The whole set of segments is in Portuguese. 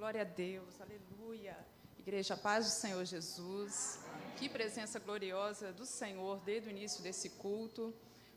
Glória a Deus, aleluia. Igreja, paz do Senhor Jesus. Que presença gloriosa do Senhor desde o início desse culto.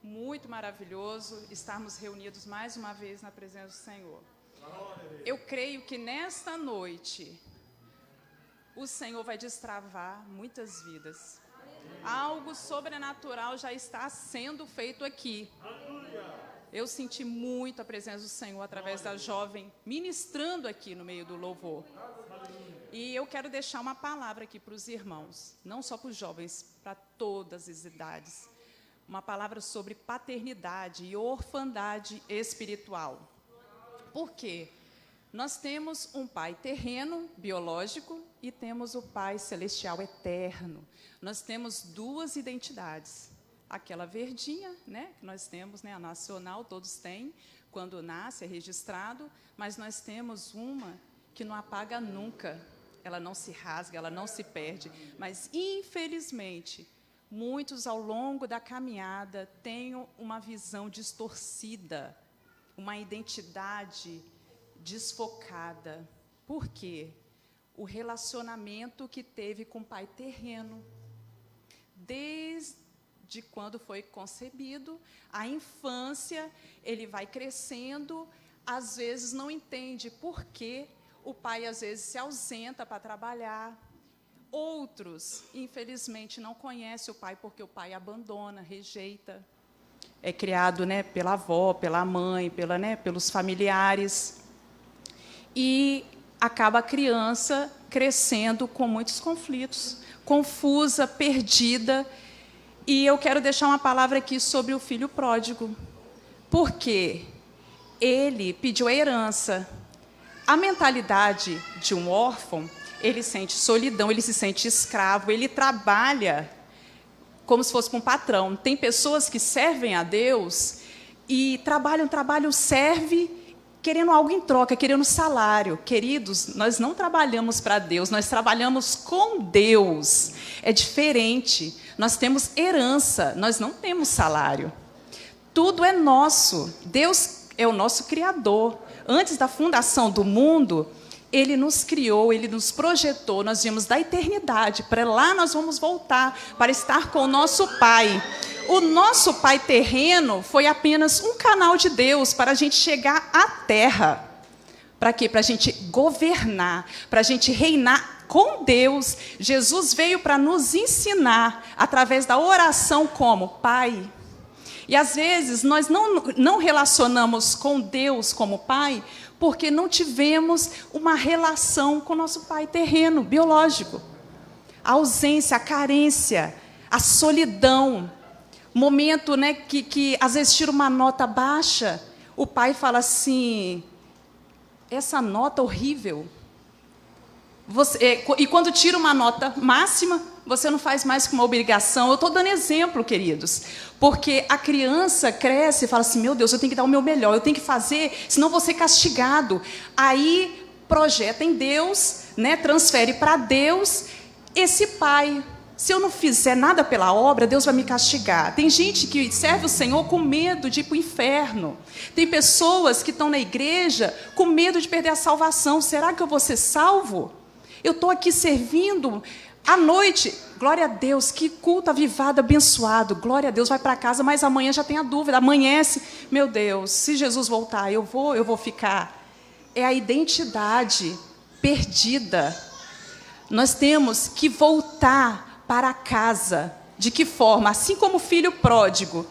Muito maravilhoso estarmos reunidos mais uma vez na presença do Senhor. Eu creio que nesta noite o Senhor vai destravar muitas vidas. Algo sobrenatural já está sendo feito aqui. Eu senti muito a presença do Senhor através da jovem ministrando aqui no meio do louvor. E eu quero deixar uma palavra aqui para os irmãos, não só para os jovens, para todas as idades. Uma palavra sobre paternidade e orfandade espiritual. Por quê? Nós temos um pai terreno, biológico, e temos o pai celestial eterno. Nós temos duas identidades. Aquela verdinha, né, que nós temos, né, a nacional, todos têm, quando nasce, é registrado, mas nós temos uma que não apaga nunca. Ela não se rasga, ela não se perde. Mas, infelizmente, muitos, ao longo da caminhada, têm uma visão distorcida, uma identidade desfocada. Por quê? O relacionamento que teve com o pai terreno, desde quando foi concebido, a infância, ele vai crescendo, às vezes não entende por que o pai, às vezes, se ausenta para trabalhar. Outros, infelizmente, não conhecem o pai porque o pai abandona, rejeita. É criado, né, pela avó, pela mãe, pelos familiares. E acaba a criança crescendo com muitos conflitos, confusa, perdida. E eu quero deixar uma palavra aqui sobre o filho pródigo. Porque ele pediu a herança. A mentalidade de um órfão, ele sente solidão, ele se sente escravo, ele trabalha como se fosse com um patrão. Tem pessoas que servem a Deus e trabalham, serve, querendo algo em troca, querendo salário. Queridos, nós não trabalhamos para Deus, nós trabalhamos com Deus. É diferente. Nós temos herança, nós não temos salário. Tudo é nosso. Deus é o nosso Criador. Antes da fundação do mundo, Ele nos criou, Ele nos projetou. Nós viemos da eternidade. Para lá nós vamos voltar, para estar com o nosso Pai. O nosso Pai terreno foi apenas um canal de Deus para a gente chegar à terra. Para quê? Para a gente governar, para a gente reinar com Deus. Jesus veio para nos ensinar, através da oração, como Pai. E, às vezes, nós não relacionamos com Deus como Pai, porque não tivemos uma relação com o nosso Pai terreno, biológico. A ausência, a carência, a solidão. Momento, né, que às vezes tira uma nota baixa, o pai fala assim: essa nota horrível. E quando tira uma nota máxima, você não faz mais que uma obrigação. Eu estou dando exemplo, queridos, porque a criança cresce e fala assim: meu Deus, eu tenho que dar o meu melhor, eu tenho que fazer, senão vou ser castigado. Aí projeta em Deus, né, transfere para Deus esse pai. Se eu não fizer nada pela obra, Deus vai me castigar. Tem gente que serve o Senhor com medo de ir para o inferno. Tem pessoas que estão na igreja com medo de perder a salvação. Será que eu vou ser salvo? Eu estou aqui servindo à noite. Glória a Deus, que culto avivado, abençoado. Glória a Deus, vai para casa, mas amanhã já tem a dúvida. Amanhece, meu Deus, se Jesus voltar, eu vou ficar. É a identidade perdida. Nós temos que voltar para casa. De que forma? Assim como o filho pródigo,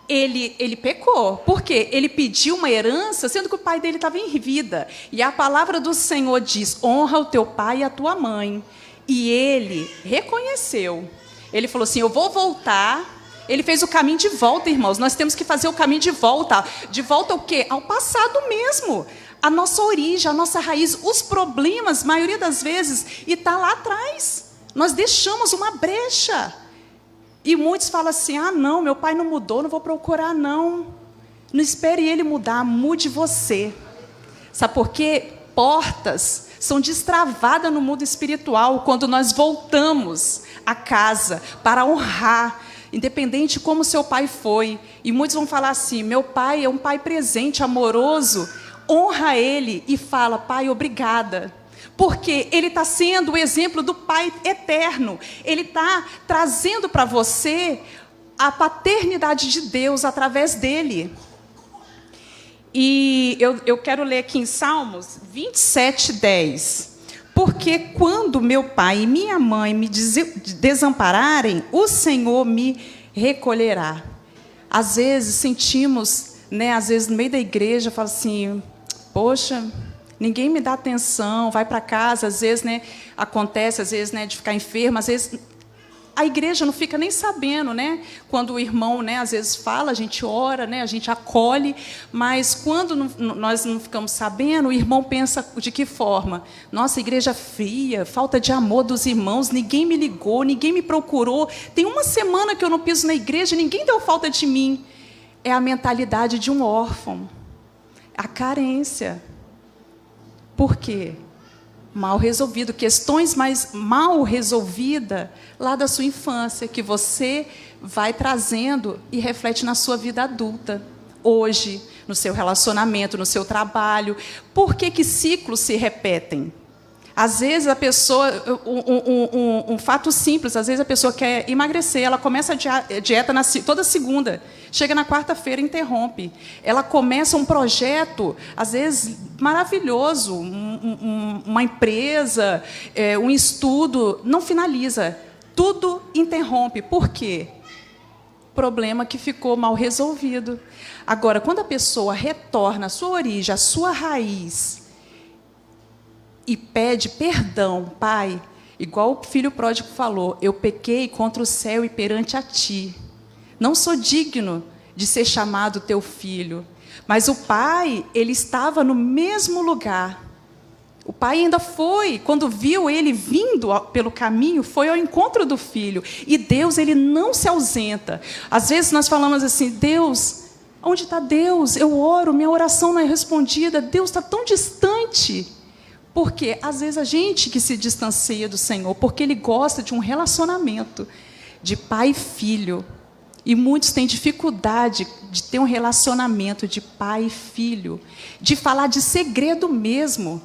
ele pecou. Por quê? Ele pediu uma herança, sendo que o pai dele estava em vida. E a palavra do Senhor diz: honra o teu pai e a tua mãe. E ele reconheceu. Ele falou assim: eu vou voltar. Ele fez o caminho de volta, irmãos. Nós temos que fazer o caminho de volta. De volta ao quê? Ao passado mesmo. A nossa origem, a nossa raiz, os problemas, maioria das vezes, e está lá atrás. Nós deixamos uma brecha. E muitos falam assim: ah, não, meu pai não mudou, não vou procurar, não. Não espere ele mudar, mude você. Sabe por quê? Portas são destravadas no mundo espiritual quando nós voltamos a casa para honrar, independente de como seu pai foi. E muitos vão falar assim: meu pai é um pai presente, amoroso. Honra ele e fala: pai, obrigada. Porque ele está sendo o exemplo do Pai eterno. Ele está trazendo para você a paternidade de Deus através dele. E eu quero ler aqui em Salmos 27:10. Porque quando meu pai e minha mãe me desampararem, o Senhor me recolherá. Às vezes sentimos, né, às vezes no meio da igreja, fala assim, poxa, ninguém me dá atenção, vai para casa, às vezes, né, acontece, às vezes, né, de ficar enfermo, às vezes a igreja não fica nem sabendo, né? Quando o irmão, né, às vezes fala, a gente ora, né, a gente acolhe, mas quando nós não ficamos sabendo, o irmão pensa de que forma? Nossa, igreja fria, falta de amor dos irmãos, ninguém me ligou, ninguém me procurou, tem uma semana que eu não piso na igreja, ninguém deu falta de mim. É a mentalidade de um órfão, a carência. Por quê? Mal resolvido, questões mais mal resolvidas lá da sua infância, que você vai trazendo e reflete na sua vida adulta, hoje, no seu relacionamento, no seu trabalho. Por que ciclos se repetem? Às vezes a pessoa, um fato simples, às vezes a pessoa quer emagrecer, ela começa a dieta toda segunda, chega na quarta-feira e interrompe. Ela começa um projeto, às vezes maravilhoso, uma empresa, um estudo, não finaliza, tudo interrompe. Por quê? Problema que ficou mal resolvido. Agora, quando a pessoa retorna à sua origem, à sua raiz, e pede perdão, Pai, igual o filho pródigo falou, eu pequei contra o céu e perante a Ti. Não sou digno de ser chamado teu filho. Mas o pai, ele estava no mesmo lugar. O pai ainda foi, quando viu ele vindo pelo caminho, foi ao encontro do filho. E Deus, ele não se ausenta. Às vezes nós falamos assim, Deus, onde está Deus? Eu oro, minha oração não é respondida, Deus está tão distante. Porque, às vezes, a gente que se distancia do Senhor, porque Ele gosta de um relacionamento de pai e filho. E muitos têm dificuldade de ter um relacionamento de pai e filho, de falar de segredo mesmo.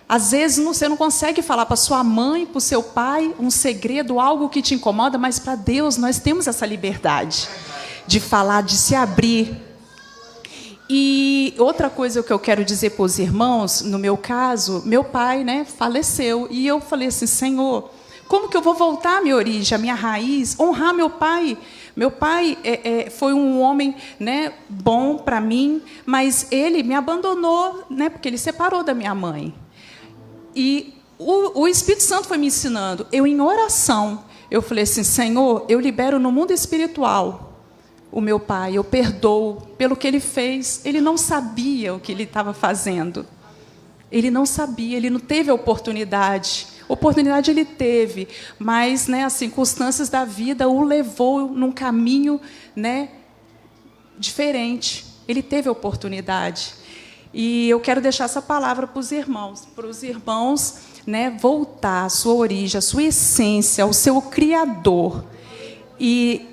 Às vezes, você não consegue falar para sua mãe, para o seu pai, um segredo, algo que te incomoda, mas para Deus nós temos essa liberdade de falar, de se abrir. E outra coisa que eu quero dizer para os irmãos, no meu caso, meu pai, né, faleceu. E eu falei assim, Senhor, como que eu vou voltar à minha origem, à minha raiz, honrar meu pai? Meu pai foi um homem, né, bom para mim, mas ele me abandonou, né, porque ele separou da minha mãe. E o Espírito Santo foi me ensinando. Eu, em oração, eu falei assim, Senhor, eu libero no mundo espiritual o meu pai, eu perdoo pelo que ele fez. Ele não sabia o que ele estava fazendo. Ele não sabia, ele não teve a oportunidade. Oportunidade ele teve, mas, né, as circunstâncias da vida o levou num caminho, né, diferente. Ele teve a oportunidade. E eu quero deixar essa palavra para os irmãos, né, voltar à sua origem, à sua essência, ao seu Criador. E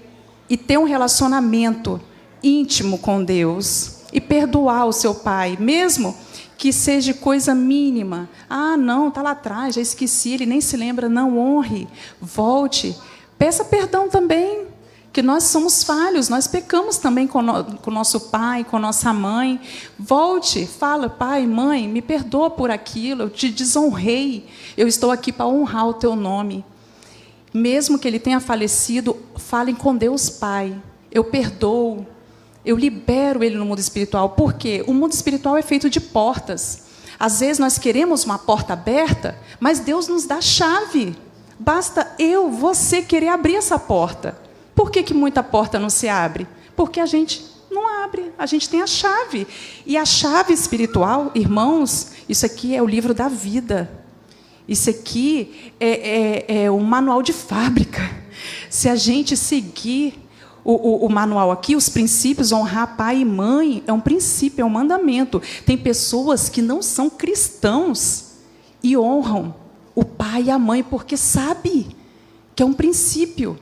ter um relacionamento íntimo com Deus. E perdoar o seu pai, mesmo que seja coisa mínima. Ah, não, está lá atrás, já esqueci, ele nem se lembra. Não, honre, volte. Peça perdão também, que nós somos falhos, nós pecamos também com o nosso pai, com nossa mãe. Volte, fala, pai, mãe, me perdoa por aquilo, eu te desonrei, eu estou aqui para honrar o teu nome. Mesmo que ele tenha falecido, falem com Deus Pai, eu perdoo, eu libero ele no mundo espiritual. Por quê? O mundo espiritual é feito de portas. Às vezes nós queremos uma porta aberta, mas Deus nos dá a chave. Basta você querer abrir essa porta. Por que muita porta não se abre? Porque a gente não abre, a gente tem a chave. E a chave espiritual, irmãos, isso aqui é o livro da vida. Isso aqui é um manual de fábrica. Se a gente seguir o manual aqui, os princípios, honrar pai e mãe, é um princípio, é um mandamento. Tem pessoas que não são cristãos e honram o pai e a mãe porque sabe que é um princípio.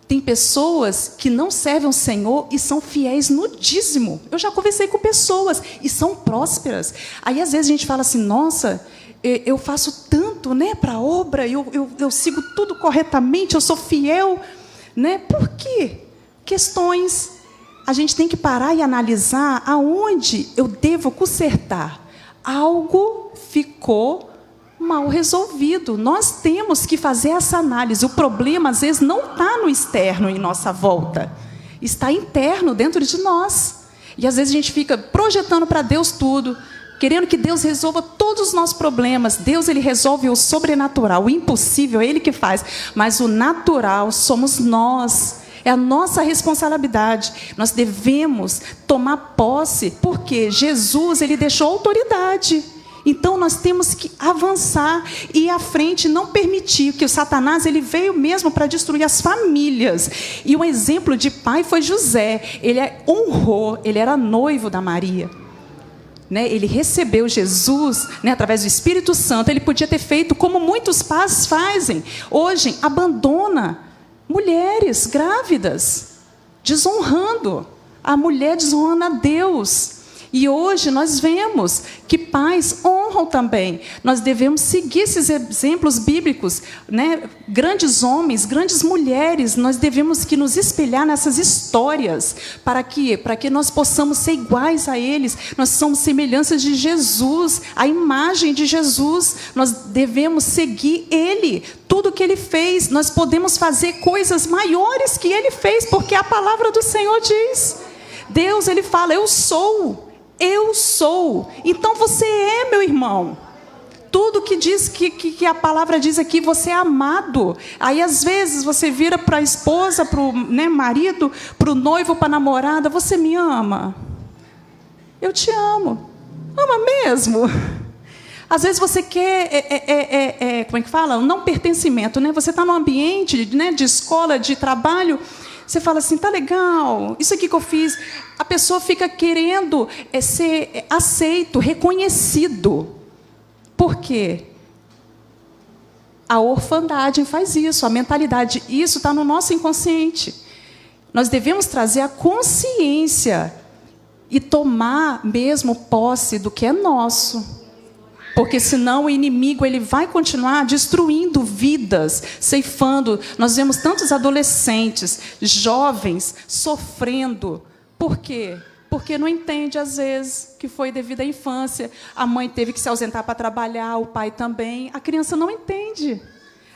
Tem pessoas que não servem ao Senhor e são fiéis no dízimo. Eu já conversei com pessoas e são prósperas. Aí, às vezes, a gente fala assim, nossa, eu faço tanto, né, para a obra, eu sigo tudo corretamente, eu sou fiel, né? Por quê? Questões. A gente tem que parar e analisar aonde eu devo consertar. Algo ficou mal resolvido. Nós temos que fazer essa análise. O problema, às vezes, não está no externo, em nossa volta. Está interno, dentro de nós. E, às vezes, a gente fica projetando para Deus tudo, querendo que Deus resolva todos os nossos problemas. Deus, Ele resolve o sobrenatural. O impossível é Ele que faz. Mas o natural somos nós. É a nossa responsabilidade. Nós devemos tomar posse, porque Jesus, Ele deixou autoridade. Então, nós temos que avançar e ir à frente, não permitir que o Satanás, ele veio mesmo para destruir as famílias. E um exemplo de pai foi José. Ele honrou, ele era noivo da Maria. Né? Ele recebeu Jesus, né, através do Espírito Santo. Ele podia ter feito como muitos pais fazem. Hoje, abandona mulheres grávidas, desonrando. A mulher desonrando a Deus. E hoje nós vemos que pais honram também. Nós devemos seguir esses exemplos bíblicos, né? Grandes homens, grandes mulheres, nós devemos que nos espelhar nessas histórias. Para quê? Para que nós possamos ser iguais a eles. Nós somos semelhanças de Jesus, a imagem de Jesus. Nós devemos seguir Ele, tudo que Ele fez. Nós podemos fazer coisas maiores que Ele fez, porque a palavra do Senhor diz. Deus, Ele fala, eu sou. Eu sou. Então você é, meu irmão. Tudo que diz que a palavra diz aqui, você é amado. Aí às vezes você vira para a esposa, para o, né, marido, para o noivo, para a namorada, você me ama? Eu te amo. Ama mesmo? Às vezes você quer, como é que fala? Um não pertencimento, né? Você está num ambiente, né, de escola, de trabalho. Você fala assim, tá legal, isso aqui que eu fiz. A pessoa fica querendo ser aceito, reconhecido. Por quê? A orfandade faz isso, a mentalidade. Isso está no nosso inconsciente. Nós devemos trazer a consciência e tomar mesmo posse do que é nosso. Porque senão o inimigo ele vai continuar destruindo vidas, ceifando. Nós vemos tantos adolescentes, jovens, sofrendo. Por quê? Porque não entende, às vezes, que foi devido à infância. A mãe teve que se ausentar para trabalhar, o pai também. A criança não entende.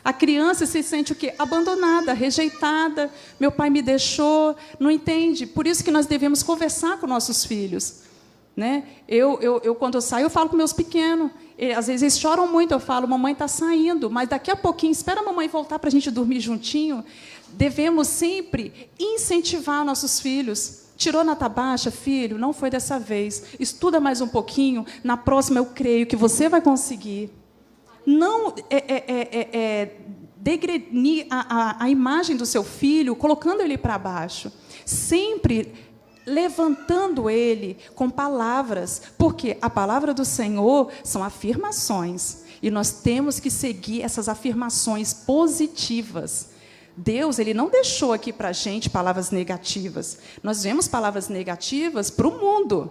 A criança se sente o quê? Abandonada, rejeitada. Meu pai me deixou, não entende. Por isso que nós devemos conversar com nossos filhos. Né? Quando eu saio, eu falo com meus pequenos. Às vezes eles choram muito, eu falo, mamãe está saindo, mas daqui a pouquinho, espera a mamãe voltar para a gente dormir juntinho. Devemos sempre incentivar nossos filhos. Tirou nota baixa, filho? Não foi dessa vez. Estuda mais um pouquinho, na próxima eu creio que você vai conseguir. Não degrenir a imagem do seu filho, colocando ele para baixo. Sempre levantando ele com palavras, porque a palavra do Senhor são afirmações, e nós temos que seguir essas afirmações positivas. Deus, Ele não deixou aqui para a gente palavras negativas. Nós vemos palavras negativas para o mundo,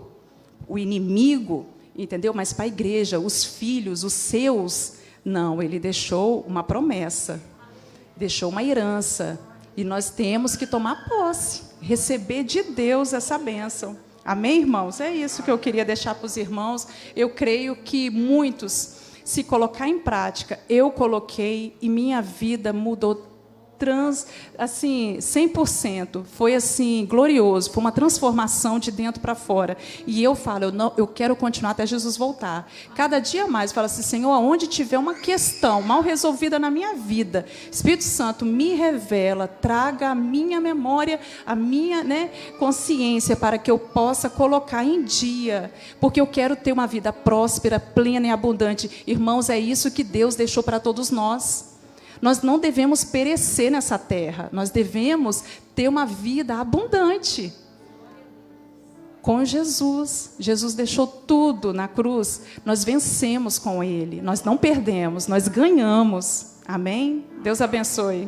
o inimigo, entendeu? Mas para a igreja, os filhos, os seus, não, Ele deixou uma promessa, deixou uma herança, e nós temos que tomar posse, receber de Deus essa bênção. Amém, irmãos? É isso que eu queria deixar para os irmãos. Eu creio que muitos, se colocar em prática, eu coloquei e minha vida mudou assim, 100%. Foi assim, glorioso. Foi uma transformação de dentro para fora. E eu falo, eu quero continuar até Jesus voltar. Cada dia mais, eu falo assim, Senhor, aonde tiver uma questão mal resolvida na minha vida, Espírito Santo, me revela, traga a minha memória, a minha, né, consciência, para que eu possa colocar em dia. Porque eu quero ter uma vida próspera, plena e abundante. Irmãos, é isso que Deus deixou para todos nós. Nós não devemos perecer nessa terra. Nós devemos ter uma vida abundante. Com Jesus. Jesus deixou tudo na cruz. Nós vencemos com Ele. Nós não perdemos, nós ganhamos. Amém? Deus abençoe.